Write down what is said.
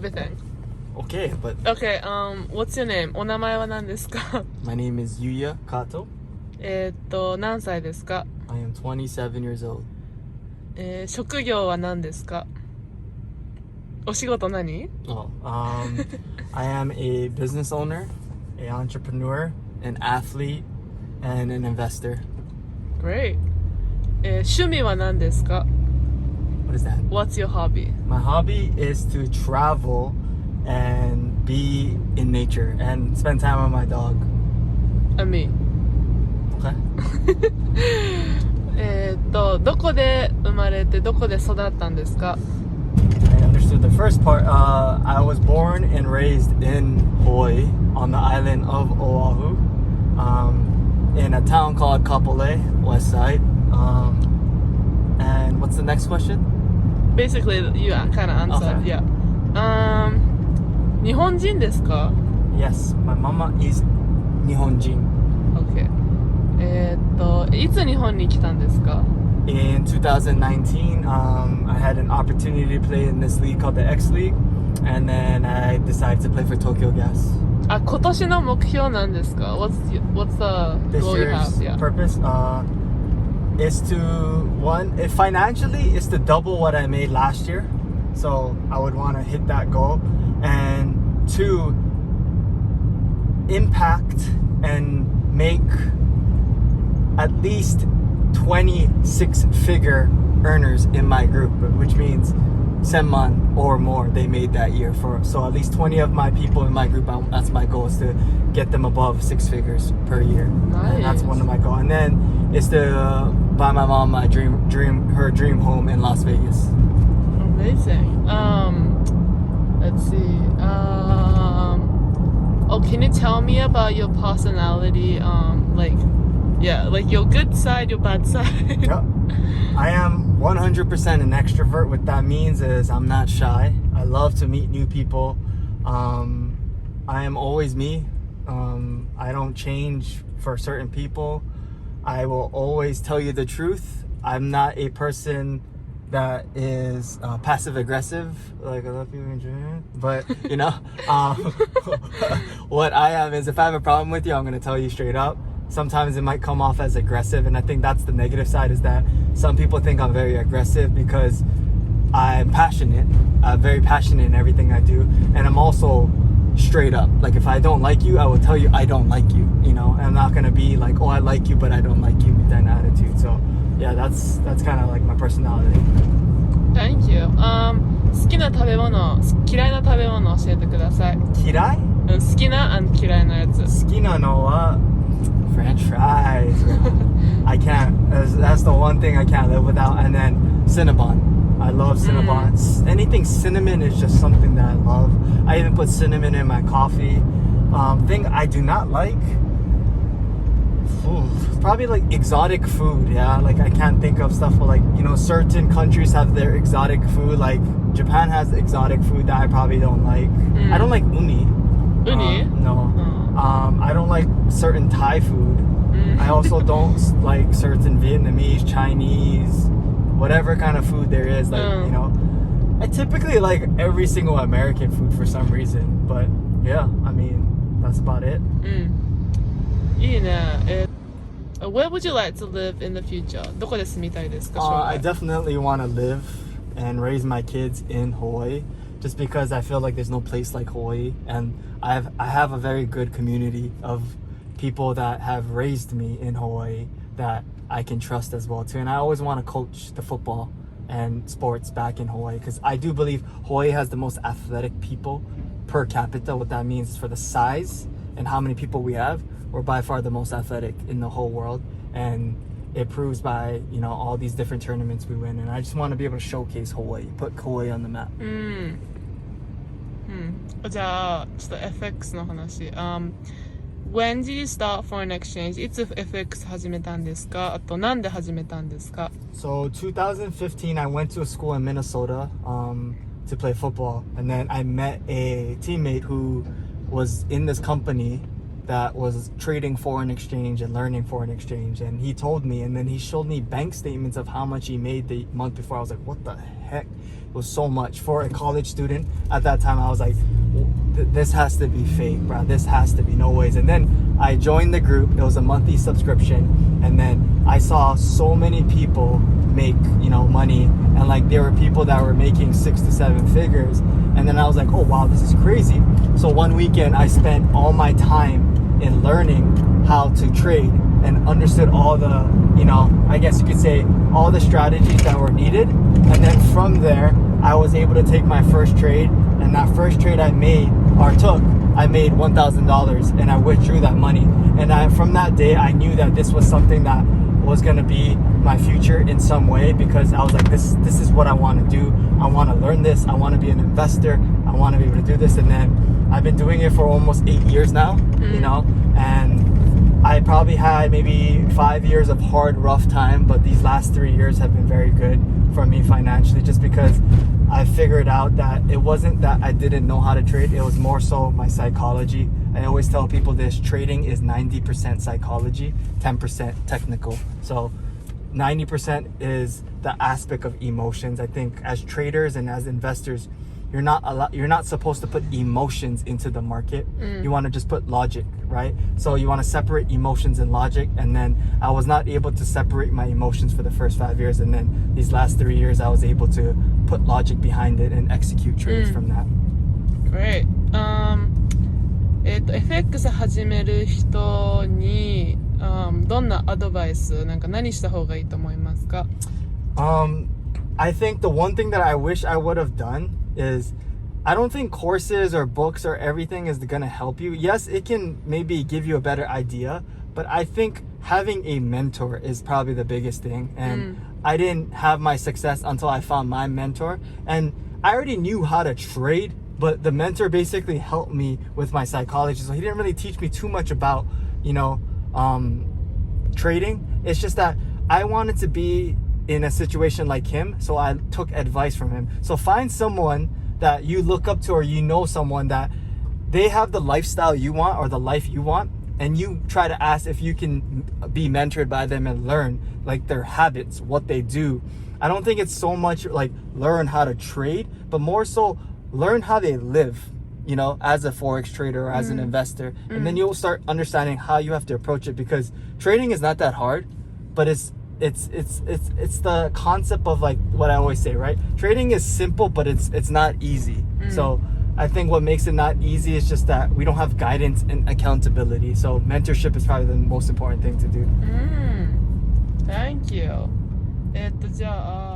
Everything. Okay, but Okay, what's your name? お名前は何ですか？ my name is Yuuya KATO. 何歳ですか？ I am 27 years old. 職業は何ですか？お仕事何？ I am a business owner, an entrepreneur, an athlete, and an investor. Great. 趣味は何ですか？ What is that? What's your hobby? My hobby is to travel and be in nature and spend time with my dog. And me. Okay. どこで生まれてどこで育ったんですか？ I understood the first part. I was born and raised in Hawaii on the island of Oahu, in a town called Kapolei, west side. And what's the next question? Basically, you kind of answered. Okay. Yeah. 日本人ですか？ Yes, my mama is Nihonjin. Okay. いつ日本に来たんですか？ In 2019, I had an opportunity to play in this league called the X League, and then I decided to play for Tokyo Gas. 今年の目標なんですか？ What's the This goal you year's have? Yeah. purpose is to financially is to double what I made last year, so I would want to hit that goal, and two, impact and make at least 26-figure earners in my group, which means 10,000 or more they made that year. So at least 20 of my people in my group, that's my goal, is to get them above 6 figures per year. Nice. And that's one of my goals. And then is to buy my mom her dream home in Las Vegas. Amazing. Let's see. Can you tell me about your personality? Like your good side, your bad side. Yep. I am 100% an extrovert. What that means is I'm not shy. I love to meet new people. I am always me. I don't change for certain people. I will always tell you the truth. I'm not a person that is passive aggressive, like I love you, but you know, what I am is if I have a problem with you, I'm gonna tell you straight up. Sometimes it might come off as aggressive, and I think that's the negative side, is that some people think I'm very aggressive because I'm passionate. I'm very passionate in everything I do, and I'm also straight up. Like if I don't like you, I will tell you I don't like you, you know, and I'm not gonna be like, oh, I like you but I don't like you, with that attitude. So yeah, that's kind of like my personality. Thank you. 好きな食べ物、嫌いな食べ物教えてください。嫌い？好きなand嫌いなやつ。好きなのはFrench fries. I can't. That's the one thing I can't live without. And then Cinnabon. I love Cinnabon. Anything cinnamon is just something that I love. I even put cinnamon in my coffee. Thing I do not like. Probably like exotic food. Yeah, like I can't think of stuff. But like, you know, certain countries have their exotic food. Like Japan has exotic food that I probably don't like. I don't like uni. Uni? No. I don't like certain Thai food. I also don't like certain Vietnamese, Chinese, whatever kind of food there is. Like, you know, I typically like every single American food for some reason. But yeah, I mean, that's about it. いいね。Where would you like to live in the future? どこで住みたいですか？ I definitely want to live and raise my kids in Hawaii, just because I feel like there's no place like Hawaii, and I have a very good community of people that have raised me in Hawaii that I can trust as well too. And I always want to coach the football and sports back in Hawaii, because I do believe Hawaii has the most athletic people per capita. What that means is, for the size and how many people we have, we're by far the most athletic in the whole world, and it proves by, you know, all these different tournaments we win. And I just want to be able to showcase Hawaii, put Hawaii on the map. じゃあちょっと FX の話。When did you start foreign exchange? いつ FX 始めたんですか？あとなんで始めたんですか？ So 2015, I went to a school in Minnesota to play football, and then I met a teammate who was in this company that was trading foreign exchange and learning foreign exchange, and he told me, and then he showed me bank statements of how much he made the month before. I was like, what the heck? It was so much for a college student at that time. I was like, this has to be fake, bro. This has to be, no ways. And then I joined the group. It was a monthly subscription, and then I saw so many people make, you know, money, and like there were people that were making 6 to 7 figures, and then I was like, oh wow, this is crazy. So one weekend I spent all my time in learning how to trade and understood all the, you know, I guess you could say all the strategies that were needed. And then from there I was able to take my first trade, and that first trade I made $1,000, and I withdrew that money. And from that day I knew that this was something that was going to be my future in some way, because I was like, this is what I want to do. I want to learn this. I want to be an investor. I want to be able to do this. And then I've been doing it for almost 8 years now, you know, and I probably had maybe 5 years of hard, rough time, but these last 3 years have been very good for me financially, just because I figured out that it wasn't that I didn't know how to trade. It was more so my psychology. I always tell people this: trading is 90% psychology, 10% technical. So 90% is the aspect of emotions. I think as traders and as investors, you're not supposed to put emotions into the market. You want to just put logic, right? So you want to separate emotions and logic. And then I was not able to separate my emotions for the first 5 years, and then these last 3 years I was able to put logic behind it and execute trades from that. Great. FX 始める人に、どんなアドバイス、なんか何した方がいいと思いますか？ I think the one thing that I wish I would have done is, I don't think courses or books or everything is going to help you. Yes, it can maybe give you a better idea, but I think having a mentor is probably the biggest thing. And I didn't have my success until I found my mentor. And I already knew how to trade, but the mentor basically helped me with my psychology. So he didn't really teach me too much about, you know, trading. It's just that I wanted to be in a situation like him, so I took advice from him. So find someone that you look up to, or you know someone that they have the lifestyle you want or the life you want, and you try to ask if you can be mentored by them and learn like their habits, what they do. I don't think it's so much like learn how to trade, but more so learn how they live, you know, as a forex trader or as an investor. And then you'll start understanding how you have to approach it, because trading is not that hard, but it's the concept of like what I always say, right? Trading is simple, but it's not easy. So I think what makes it not easy is just that we don't have guidance and accountability. So mentorship is probably the most important thing to do. Thank you. じゃあ